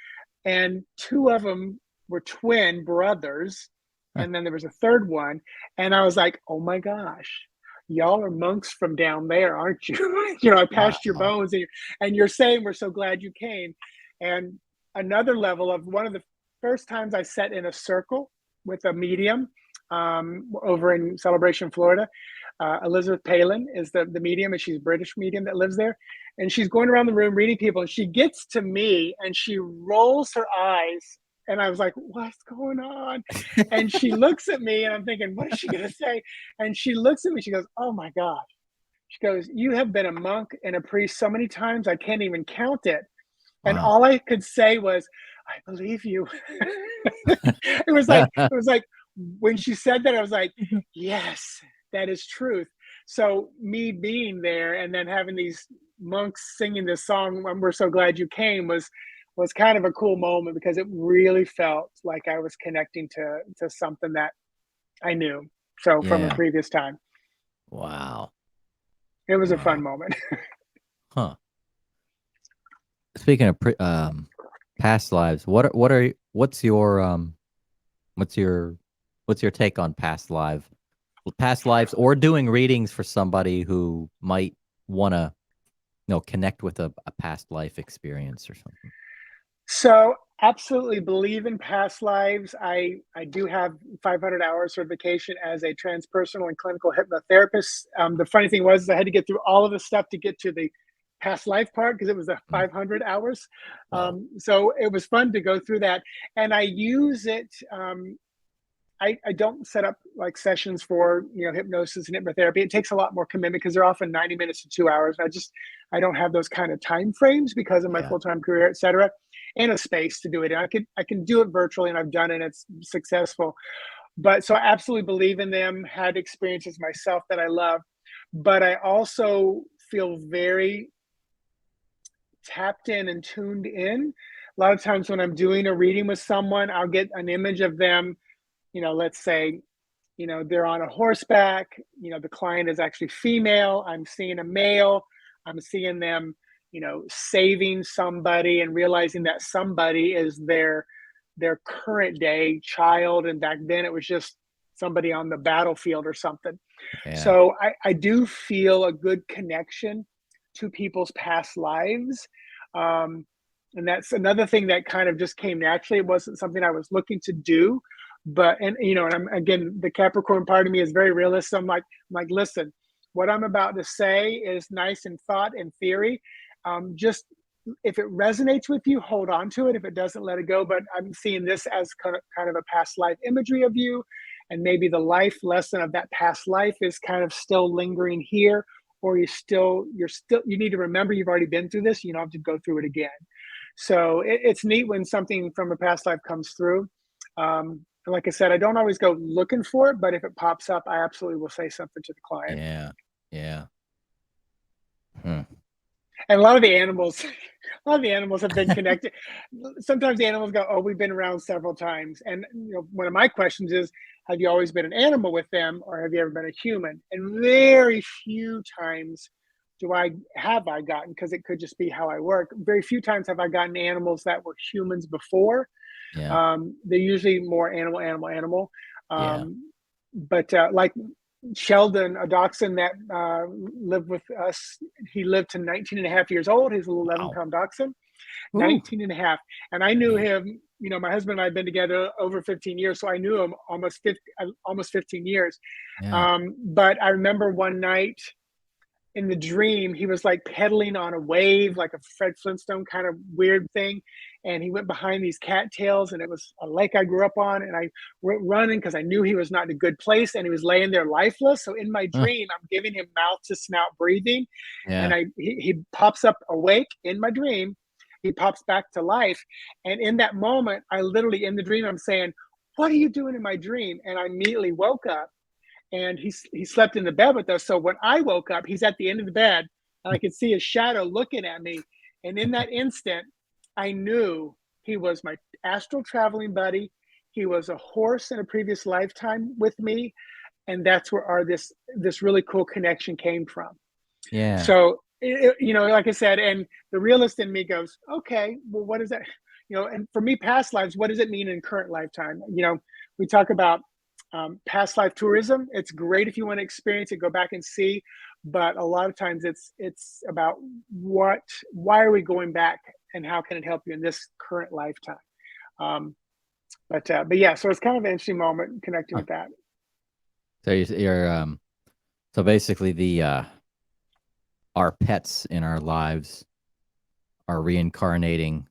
And 2 of them were twin brothers. And then there was a third one. And I was like, oh my gosh, y'all are monks from down there, aren't you? I passed your bones, and you're saying we're so glad you came. And another level of one of the first times I sat in a circle with a medium over in Celebration, Florida. Elizabeth Palin is the medium, and she's a British medium that lives there. And she's going around the room reading people, and she gets to me and she rolls her eyes. And I was like, what's going on? And she looks at me, and I'm thinking, what is she going to say? And she looks at me, she goes, oh my gosh. She goes, you have been a monk and a priest so many times, I can't even count it. And all I could say was, I believe you. It was like when she said that, I was like, yes, that is truth. So me being there and then having these monks singing this song, "We're so glad you came," was kind of a cool moment, because it really felt like I was connecting to something that I knew. So from a previous time. Wow. It was a fun moment. Huh. Speaking of past lives, what's your take on past lives, or doing readings for somebody who might want to, connect with a past life experience or something? So absolutely believe in past lives. I do have 500 hours certification as a transpersonal and clinical hypnotherapist. The funny thing was I had to get through all of the stuff to get to the past life part, because it was 500 hours. So it was fun to go through that. And I use it. I don't set up like sessions for, hypnosis and hypnotherapy. It takes a lot more commitment, because they're often 90 minutes to 2 hours. I don't have those kind of time frames because of my full-time career, et cetera, and a space to do it. And I can do it virtually, and I've done it, and it's successful. But so I absolutely believe in them, had experiences myself that I love. But I also feel very tapped in and tuned in. A lot of times when I'm doing a reading with someone, I'll get an image of them, let's say, they're on a horseback, the client is actually female. I'm seeing a male. I'm seeing them, saving somebody and realizing that somebody is their current day child. And back then it was just somebody on the battlefield or something. Yeah. So I do feel a good connection to people's past lives. And that's another thing that kind of just came naturally. It wasn't something I was looking to do. But, and I'm, again, the Capricorn part of me is very realist. I'm like, listen, what I'm about to say is nice in thought and theory. Just if it resonates with you, hold on to it. If it doesn't, let it go. But I'm seeing this as kind of a past life imagery of you. And maybe the life lesson of that past life is kind of still lingering here, or you need to remember you've already been through this. You don't have to go through it again. So it's neat when something from a past life comes through. Like I said, I don't always go looking for it, but if it pops up, I absolutely will say something to the client. Yeah. And a lot of the animals have been connected. Sometimes the animals go, oh, we've been around several times. And one of my questions is, have you always been an animal with them, or have you ever been a human? And very few times have I gotten, because it could just be how I work. Very few times have I gotten animals that were humans before. Yeah. They're usually more animal. Yeah. But like Sheldon, a dachshund that lived with us, he lived to 19 and a half years old. He's a little Wow. 11-pound dachshund, Ooh. 19 and a half. And I knew Man. him, my husband and I have been together over 15 years. So I knew him almost 15 years. Yeah. But I remember one night in the dream, he was like pedaling on a wave, like a Fred Flintstone kind of weird thing. And he went behind these cattails, and it was a lake I grew up on. And I went running because I knew he was not in a good place, and he was laying there lifeless. So in my Huh. dream, I'm giving him mouth to snout breathing. Yeah. And he pops up awake in my dream. He pops back to life. And in that moment, I literally, in the dream, I'm saying, "What are you doing in my dream?" And I immediately woke up, and he slept in the bed with us. So when I woke up, he's at the end of the bed, and I could see his shadow looking at me. And in that instant, I knew he was my astral traveling buddy. He was a horse in a previous lifetime with me, and that's where this really cool connection came from. Yeah. So like I said, and the realist in me goes, okay, well, what is that? And for me, past lives, what does it mean in current lifetime? We talk about past life tourism. It's great if you want to experience it, go back and see. But a lot of times it's about why are we going back, and how can it help you in this current lifetime? But yeah, so it's kind of an interesting moment connecting with that. So you're so basically the our pets in our lives are reincarnating,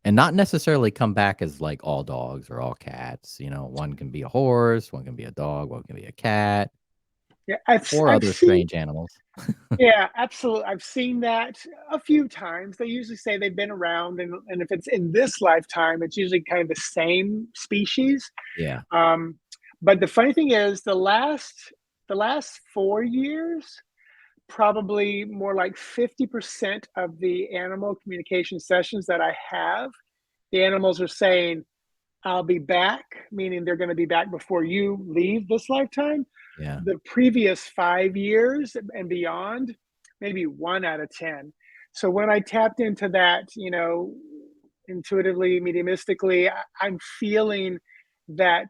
and not necessarily come back as like all dogs or all cats. One can be a horse, one can be a dog, one can be a cat, Yeah, or I've other seen. strange animals. Yeah, absolutely. I've seen that a few times. They usually say they've been around, and if it's in this lifetime, it's usually kind of the same species. Yeah. But the funny thing is, the last 4 years, probably more like 50% of the animal communication sessions that I have, the animals are saying, "I'll be back," meaning they're going to be back before you leave this lifetime. Yeah. The previous 5 years and beyond, maybe 1 out of 10. So when I tapped into that, intuitively, mediumistically, I'm feeling that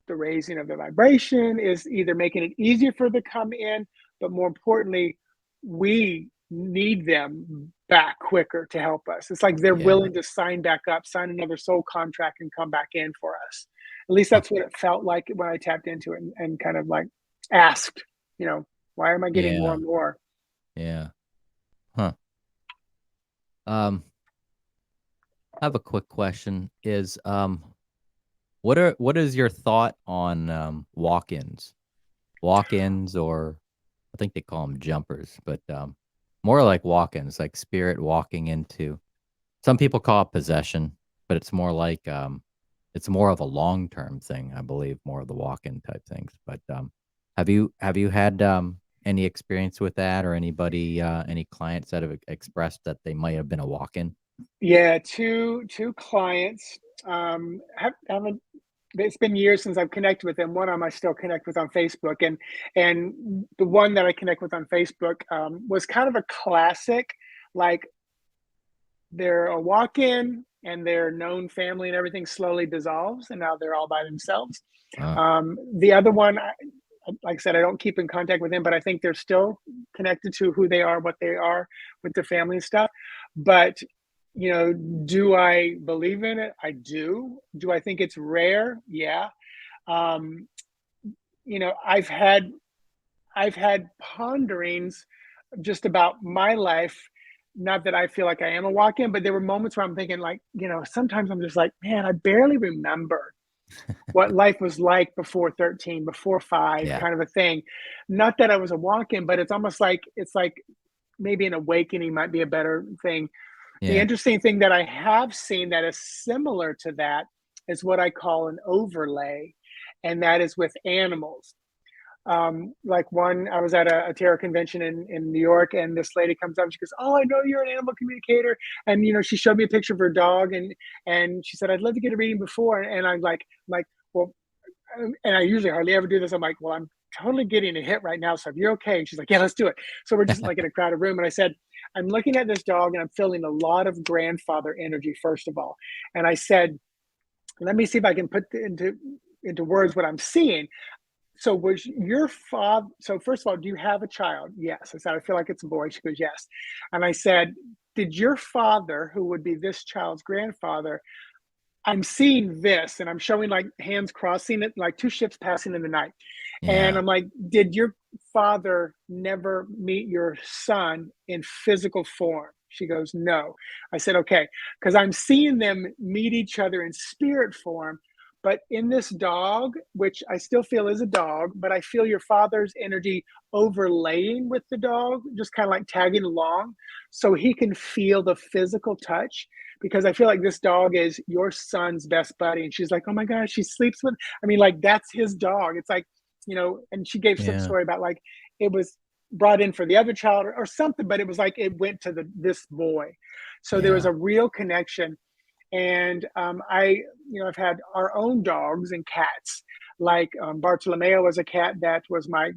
the raising of the vibration is either making it easier for them to come in, but more importantly, we need them back quicker to help us. It's like they're Yeah. willing to sign back up, sign another soul contract, and come back in for us. At least Huh. that's what it felt like when I tapped into it, and kind of like asked, why am I getting more Yeah. and more? Yeah. Huh. I have a quick question. What is your thought on walk-ins? Walk-ins, or I think they call them jumpers, but more like walk-ins, like spirit walking into. Some people call it possession, but it's more like it's more of a long-term thing, I believe, more of the walk-in type things. But have you had any experience with that, or anybody any clients that have expressed that they might have been a walk-in? Yeah, two clients. Haven't. It's been years since I've connected with them. One of them I still connect with on Facebook, and the one that I connect with on Facebook was kind of a classic. Like, they're a walk-in, and their known family and everything slowly dissolves, and now they're all by themselves. Uh, The other one, like I said, I don't keep in contact with them, but I think they're still connected to who they are, what they are with their family and stuff. But do I believe in it? I do. Do I think it's rare? Yeah. Um, I've had ponderings just about my life. Not that I feel like I am a walk-in, but there were moments where I'm thinking, like, sometimes I'm just like, man, I barely remember what life was like before 13, before 5, yeah. kind of a thing. Not that I was a walk-in, but it's almost like maybe an awakening might be a better thing. The Yeah. interesting thing that I have seen that is similar to that is what I call an overlay, and that is with animals. Like, I was at a tarot convention in New York, and this lady comes up and she goes, "Oh, I know you're an animal communicator." And, she showed me a picture of her dog, and she said, "I'd love to get a reading before." And I'm like, well, and I usually hardly ever do this. I'm like, well, I'm totally getting a hit right now. So if you're okay, and she's like, yeah, let's do it. So we're just like in a crowded room, and I said, I'm looking at this dog, and I'm feeling a lot of grandfather energy, first of all. And I said, let me see if I can put into words what I'm seeing. So was your father, so first of all, do you have a child? Yes. I said, I feel like it's a boy. She goes, yes. And I said, did your father, who would be this child's grandfather, I'm seeing this, and I'm showing like hands crossing it, like two ships passing in the night. And Yeah. I'm like, did your father never meet your son in physical form? She goes, no. I said, okay, because I'm seeing them meet each other in spirit form. But in this dog, which I still feel is a dog, but I feel your father's energy overlaying with the dog, just kind of like tagging along, so he can feel the physical touch, because I feel like this dog is your son's best buddy. And she's like, oh my gosh, she sleeps with, I mean, like that's his dog. It's like, and she gave some Yeah. story about like it was brought in for the other child, or something, but it was like it went to this boy. So there was Yeah. a real connection. And I've had our own dogs and cats. Like Bartolomeo was a cat that was my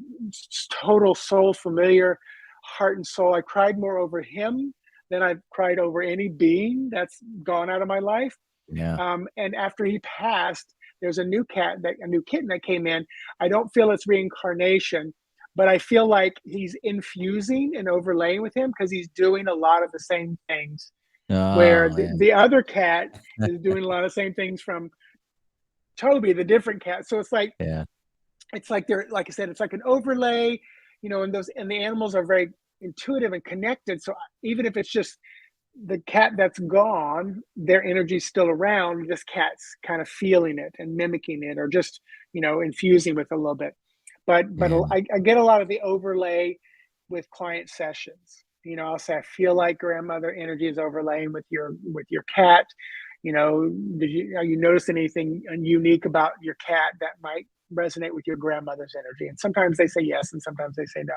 total soul familiar, heart and soul. I cried more over him than I've cried over any being that's gone out of my life. Yeah. And after he passed, there's a new kitten that came in. I don't feel it's reincarnation, but I feel like he's infusing and overlaying with him, because he's doing a lot of the same things, where Oh, yeah. the other cat is doing a lot of the same things from Toby, the different cat. So Yeah. it's like they're, like I said, it's like an overlay, and the animals are very intuitive and connected. So even if it's just the cat that's gone, their energy's still around. This cat's kind of feeling it and mimicking it, or just infusing with it a little bit. But Yeah. I get a lot of the overlay with client sessions. I'll say I feel like grandmother energy is overlaying with your cat. Are you noticing anything unique about your cat that might resonate with your grandmother's energy? And sometimes they say yes, and sometimes they say no.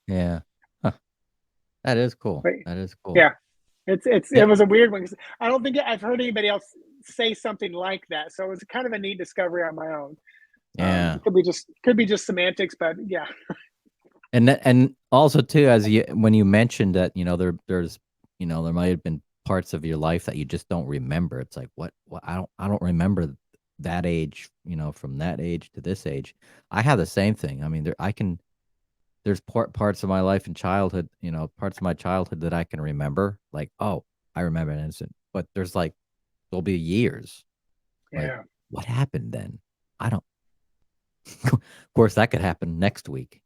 Yeah. Huh. That is cool. But That is cool. yeah, it Yeah. was a weird one, 'cause I don't think I've heard anybody else say something like that. So it was kind of a neat discovery on my own. Yeah. It could be just semantics, but yeah, And also too, when you mentioned that, there's there might have been parts of your life that you just don't remember. It's like, what I don't remember that age, from that age to this age. I have the same thing. I mean, there's parts of my life and childhood, parts of my childhood that I can remember. Like, oh, I remember an incident, but there'll be years. Like, yeah. what happened then? I don't. Of course, that could happen next week.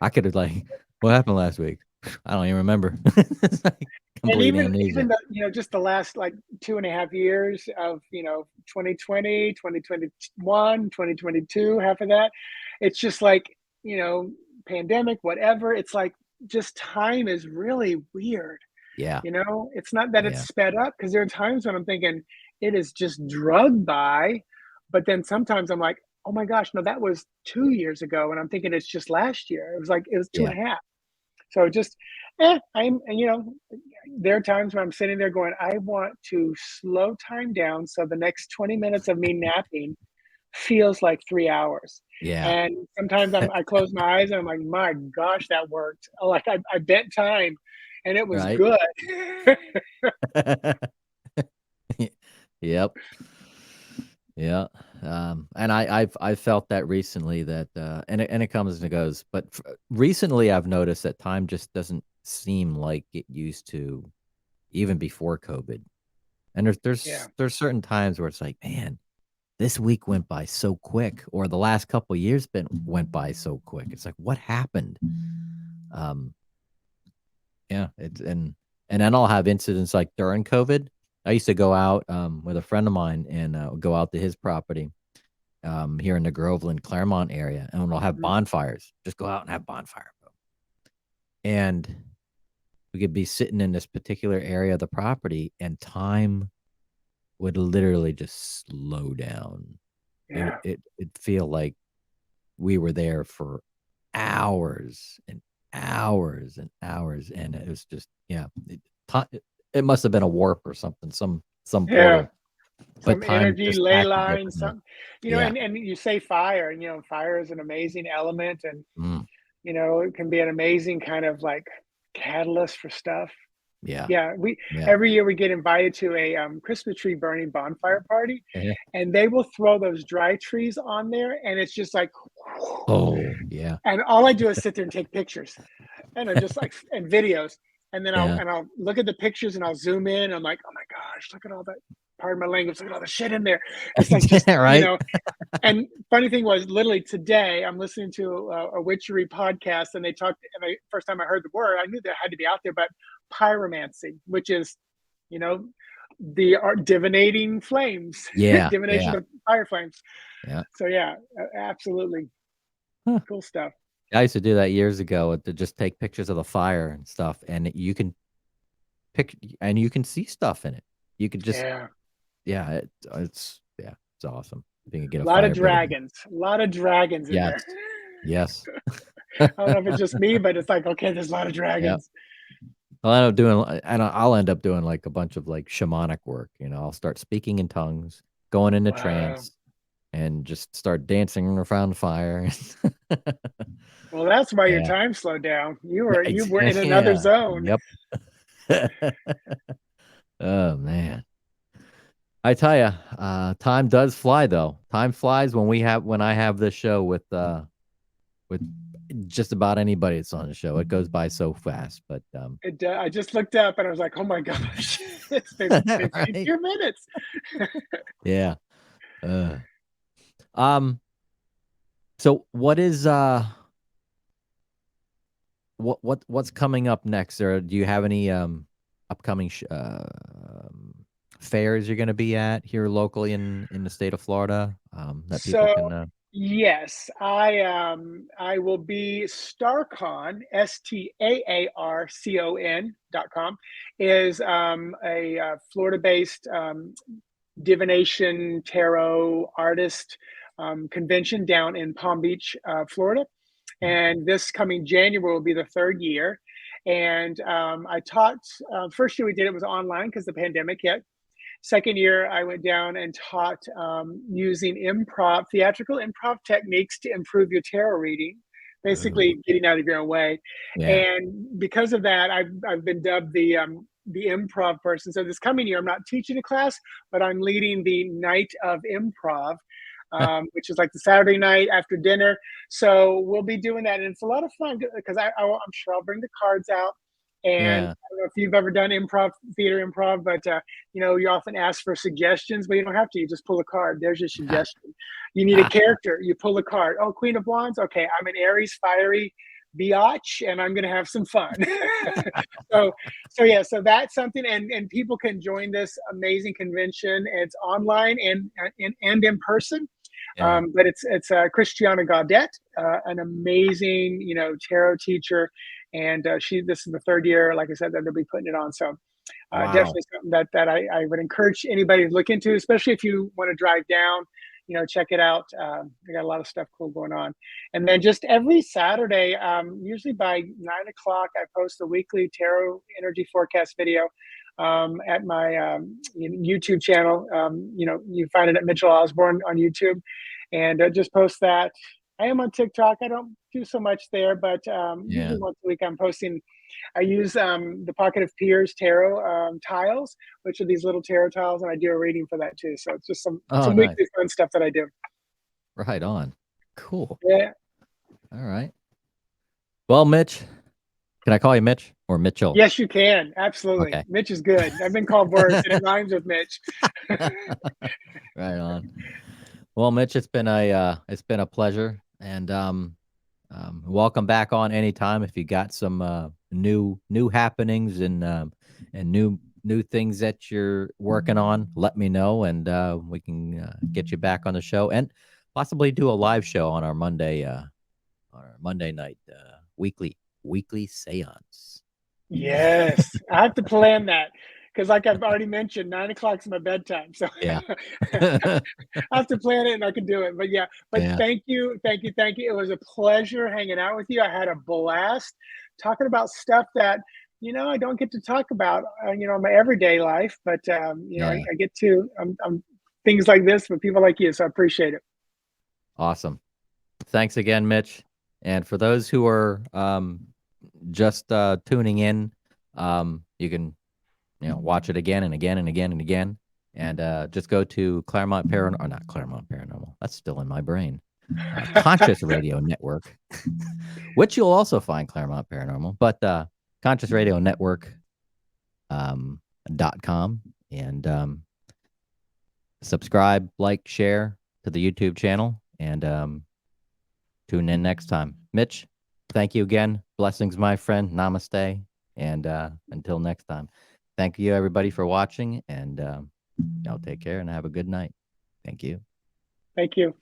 I could have, like, what happened last week? I don't even remember. It's like And complete amnesia. even just the last like 2.5 years of 2020, 2021, 2022, half of that, it's just like pandemic, whatever. It's like just time is really weird. Yeah, It's not that it's yeah, sped up, because there are times when I'm thinking it is just drugged by, but then sometimes I'm like, oh my gosh, no, that was 2 years ago, and I'm thinking it's just last year. It was two yeah, and a half. So just, there are times when I'm sitting there going, I want to slow time down so the next 20 minutes of me napping feels like 3 hours. yeah. And sometimes I close my eyes and I'm like, my gosh, that worked. Like I bent time and it was Right. good. Yep. Yeah. And I've felt that recently, that and it comes and it goes, but recently I've noticed that time just doesn't seem like it used to, even before COVID. And Yeah. there's certain times where it's like, man, this week went by so quick, or the last couple years went by so quick. It's like, what happened? Um, yeah, and then I'll have incidents like during COVID. I used to go out with a friend of mine, and go out to his property here in the Groveland, Claremont area, and we'll have Mhm. bonfires. Just go out and have bonfire. And we could be sitting in this particular area of the property, and time would literally just slow down. Yeah. It'd feel like we were there for hours and hours and hours, and it was just, yeah, it must have been a warp or something, some Yeah. portal. But some time energy, just ley acted lines, differently. some, Yeah. and you say fire, and fire is an amazing element, and Mm, it can be an amazing kind of like catalyst for stuff. yeah. Yeah, we Yeah. every year we get invited to a Christmas tree burning bonfire party, Yeah. and they will throw those dry trees on there, and it's just like, Oh, yeah. and all I do is sit there and take pictures, and I just like and videos, and then I'll Yeah. and I'll look at the pictures and I'll zoom in. I'm like, oh my gosh, look at all that. Pardon my language. Look at all the shit in there. It's like just Right? And funny thing was, literally today, I'm listening to a witchery podcast, and they talked. And first time I heard the word, I knew that had to be out there. But pyromancy, which is, you know, the art divinating flames, Yeah. divination Yeah. of fire flames. Yeah. So yeah, absolutely Huh. cool stuff. I used to do that years ago to just take pictures of the fire and stuff, and you can you can see stuff in it. You could just, Yeah, it's awesome. If you can get a a lot of fire pit in there. dragons, a lot of dragons in Yes. there. Yes. I don't know if it's just me, but it's like, okay, there's a lot of Yeah. dragons. I'll end up doing like a bunch of like shamanic work. I'll start speaking in tongues, going into Wow. trance, and just start dancing around the fire. Well, that's why your Yeah. time slowed down. You were in another Yeah. zone. Yep. Oh man. I tell you, time does fly though. Time flies when I have this show with just about anybody that's on the show. It goes by so fast, but I just looked up and I was like, oh my gosh, it's been right? 52 minutes. Yeah. Uh, um. So what is what's coming up next, or do you have any upcoming fairs you're going to be at here locally in the state of Florida that people So can yes, I will be StarCon, STAARCON.com, is a Florida-based divination tarot artist convention down in Palm Beach, Florida. And this coming January will be the third year. And I taught, first year we did it was online because the pandemic hit. Second year, I went down and taught using theatrical improv techniques to improve your tarot reading, basically getting out of your own way. yeah. And because of that, I've been dubbed the improv person. So this coming year, I'm not teaching a class, but I'm leading the night of improv, which is like the Saturday night after dinner. So we'll be doing that, and it's a lot of fun because I'm sure I'll bring the cards out. And I Yeah. don't know if you've ever done theater improv, but you often ask for suggestions, but you don't have to. You just pull a card. There's your suggestion. You need a character. You pull a card. Oh, Queen of Wands. Okay, I'm an Aries, fiery biatch, and I'm going to have some fun. so that's something, and people can join this amazing convention. It's online and in person. Yeah. But it's Christiana Gaudet, an amazing tarot teacher, and this is the third year, like I said, that they'll be putting it on. So Wow. definitely something that I would encourage anybody to look into, especially if you want to drive down. Check it out. They got a lot of stuff cool going on. And then just every Saturday, usually by 9:00, I post a weekly tarot energy forecast video at my YouTube channel. You find it at Mitchell Osborn on YouTube, and just post that. I am on TikTok. I don't do so much there, but usually once a week I'm posting. I use the Pocket of Peers tarot tiles, which are these little tarot tiles, and I do a reading for that too. So it's just some nice. weekly fun stuff that I do. Right on. Cool. Yeah. All right. Well, Mitch, can I call you Mitch or Mitchell? Yes, you can. Absolutely. Okay. Mitch is good. I've been called worse, and it rhymes with Mitch. Right on. Well, Mitch, it's been a pleasure, and welcome back on anytime. If you got some new happenings and new things that you're working on, let me know, and we can get you back on the show and possibly do a live show on our Monday night weekly seance. Yes, I have to plan that because, like I've already mentioned, 9:00 is my bedtime. So Yeah. I have to plan it, and I can do it. But yeah, Yeah. thank you. It was a pleasure hanging out with you. I had a blast talking about stuff that I don't get to talk about in my everyday life. But Yeah. I get to. I'm things like this with people like you. So I appreciate it. Awesome. Thanks again, Mitch. And for those who are just tuning in, you can watch it again and again and again and again. And just go to Claremont Paranormal, or not Claremont Paranormal. That's still in my brain. Conscious Radio Network, which you'll also find Claremont Paranormal, but Conscious Radio Network .com, and subscribe, like, share to the YouTube channel, and tune in next time. Mitch, thank you again. Blessings, my friend. Namaste. And until next time, thank you everybody for watching, and y'all take care and have a good night. Thank you. Thank you.